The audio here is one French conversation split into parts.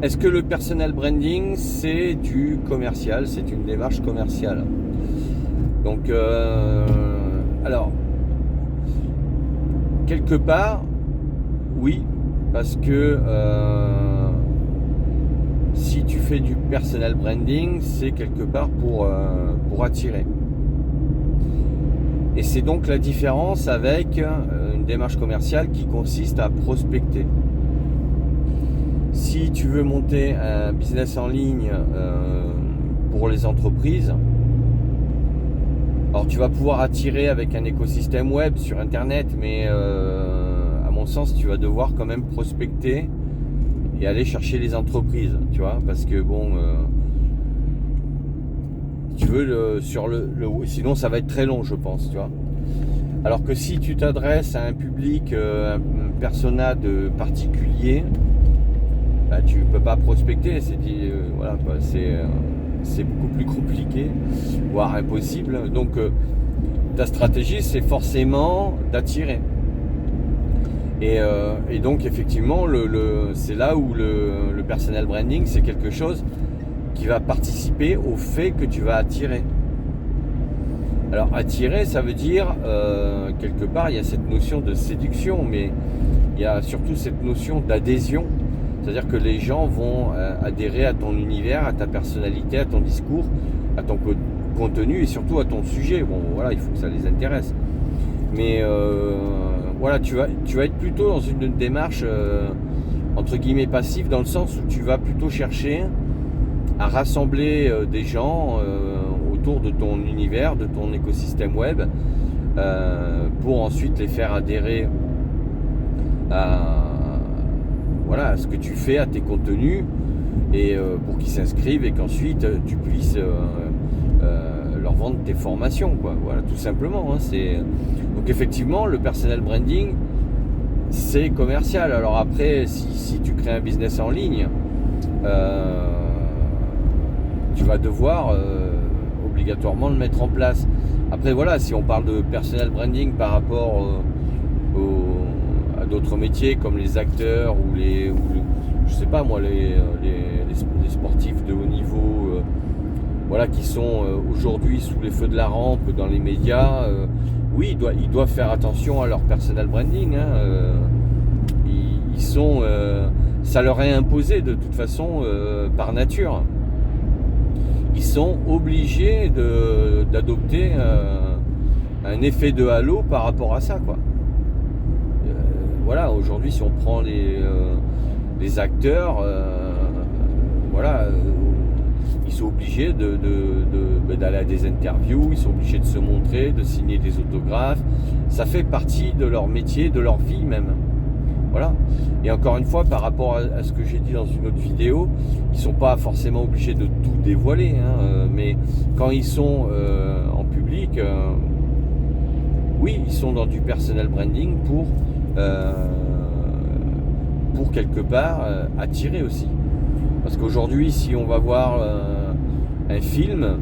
est-ce que le personal branding, c'est du commercial, c'est une démarche commerciale? Donc, alors, quelque part, oui, parce que si tu fais du personal branding, c'est quelque part pour attirer. Et c'est donc la différence avec une démarche commerciale qui consiste à prospecter. Si tu veux monter un business en ligne pour les entreprises, alors tu vas pouvoir attirer avec un écosystème web sur internet, mais à mon sens tu vas devoir quand même prospecter et aller chercher les entreprises, tu vois, parce que bon, tu veux sinon ça va être très long, je pense, tu vois. Alors que si tu t'adresses à un public, un persona de particulier, bah, tu peux pas prospecter, voilà, c'est beaucoup plus compliqué, voire impossible. Donc ta stratégie, c'est forcément d'attirer. Et donc effectivement, c'est là où le personal branding, c'est quelque chose qui va participer au fait que tu vas attirer. Alors attirer, ça veut dire, quelque part, il y a cette notion de séduction, mais il y a surtout cette notion d'adhésion. C'est-à-dire que les gens vont adhérer à ton univers, à ta personnalité, à ton discours, à ton contenu et surtout à ton sujet. Bon, voilà, il faut que ça les intéresse. Mais voilà, tu vas être plutôt dans une démarche entre guillemets passive, dans le sens où tu vas plutôt chercher à rassembler des gens autour de ton univers, de ton écosystème web, pour ensuite les faire adhérer à ce que tu fais, à tes contenus, et pour qu'ils s'inscrivent et qu'ensuite tu puisses leur vendre tes formations, quoi. Voilà, tout simplement, hein. Donc effectivement, le personal branding, c'est commercial. Alors après, si tu crées un business en ligne, tu vas devoir obligatoirement le mettre en place. Après voilà, si on parle de personal branding par rapport à d'autres métiers comme les acteurs ou je sais pas moi, les sportifs de haut niveau, voilà, qui sont aujourd'hui sous les feux de la rampe dans les médias, oui, ils doivent faire attention à leur personal branding, hein. Ils sont, ça leur est imposé de toute façon par nature. Ils sont obligés d'adopter un effet de halo par rapport à ça, quoi. Voilà, aujourd'hui, si on prend les acteurs, voilà, ils sont obligés d'aller à des interviews, ils sont obligés de se montrer, de signer des autographes. Ça fait partie de leur métier, de leur vie même. Voilà. Et encore une fois, par rapport à ce que j'ai dit dans une autre vidéo, ils sont pas forcément obligés de tout dévoiler, hein, mais quand ils sont en public, oui, ils sont dans du personal branding pour quelque part attirer aussi. Parce qu'aujourd'hui, si on va voir un film,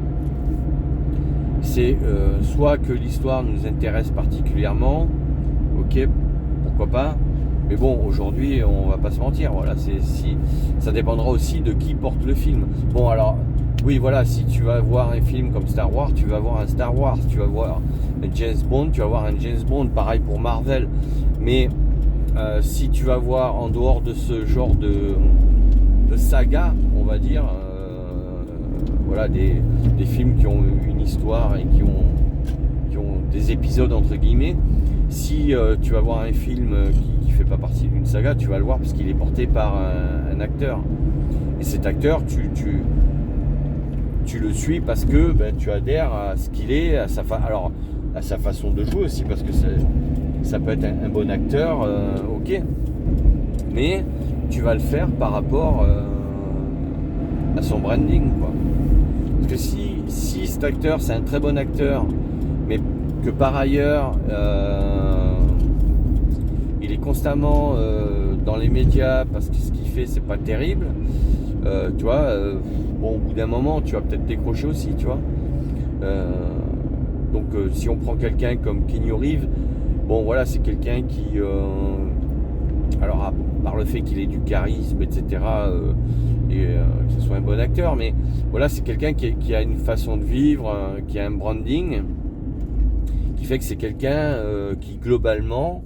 c'est soit que l'histoire nous intéresse particulièrement, ok, pourquoi pas. Mais bon, aujourd'hui, on va pas se mentir, voilà, ça dépendra aussi de qui porte le film. Bon, alors, oui, voilà, si tu vas voir un film comme Star Wars, tu vas voir un Star Wars. Tu vas voir un James Bond, tu vas voir un James Bond. Pareil pour Marvel. Mais si tu vas voir en dehors de ce genre de saga, on va dire, voilà, des films qui ont une histoire et qui ont des épisodes entre guillemets. Si tu vas voir un film qui fait pas partie d'une saga, tu vas le voir parce qu'il est porté par un acteur. Et cet acteur, tu le suis parce que tu adhères à ce qu'il est, à sa façon de jouer aussi, parce que ça peut être un bon acteur, ok. Mais tu vas le faire par rapport à son branding, quoi. Parce que si cet acteur, c'est un très bon acteur, mais que par ailleurs il est constamment dans les médias parce que ce qu'il fait c'est pas terrible, tu vois, bon, au bout d'un moment tu vas peut-être décrocher aussi, tu vois. Donc si on prend quelqu'un comme Keanu Reeves, bon voilà, c'est quelqu'un qui alors par le fait qu'il ait du charisme, etc., que ce soit un bon acteur, mais voilà, c'est quelqu'un qui a une façon de vivre, qui a un branding, qui fait que c'est quelqu'un qui globalement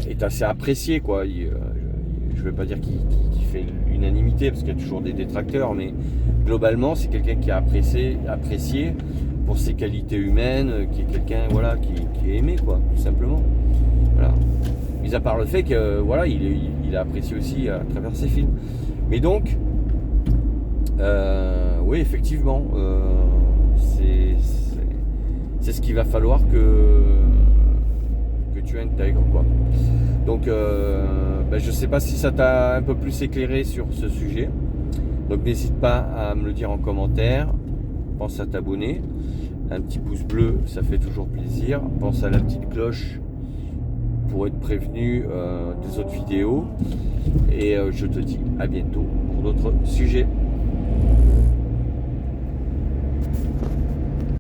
est assez apprécié, quoi. Je ne vais pas dire qu'il fait l'unanimité, parce qu'il y a toujours des détracteurs, mais globalement, c'est quelqu'un qui est apprécié pour ses qualités humaines, qui est quelqu'un, voilà, qui est aimé, quoi, tout simplement. Voilà. Mis à part le fait que voilà, il est apprécié aussi à travers ses films. Mais donc, oui, effectivement, c'est ce qu'il va falloir que tu intègres, quoi. Donc, je sais pas si ça t'a un peu plus éclairé sur ce sujet. Donc, n'hésite pas à me le dire en commentaire. Pense à t'abonner. Un petit pouce bleu, ça fait toujours plaisir. Pense à la petite cloche pour être prévenu des autres vidéos. Et je te dis à bientôt pour d'autres sujets.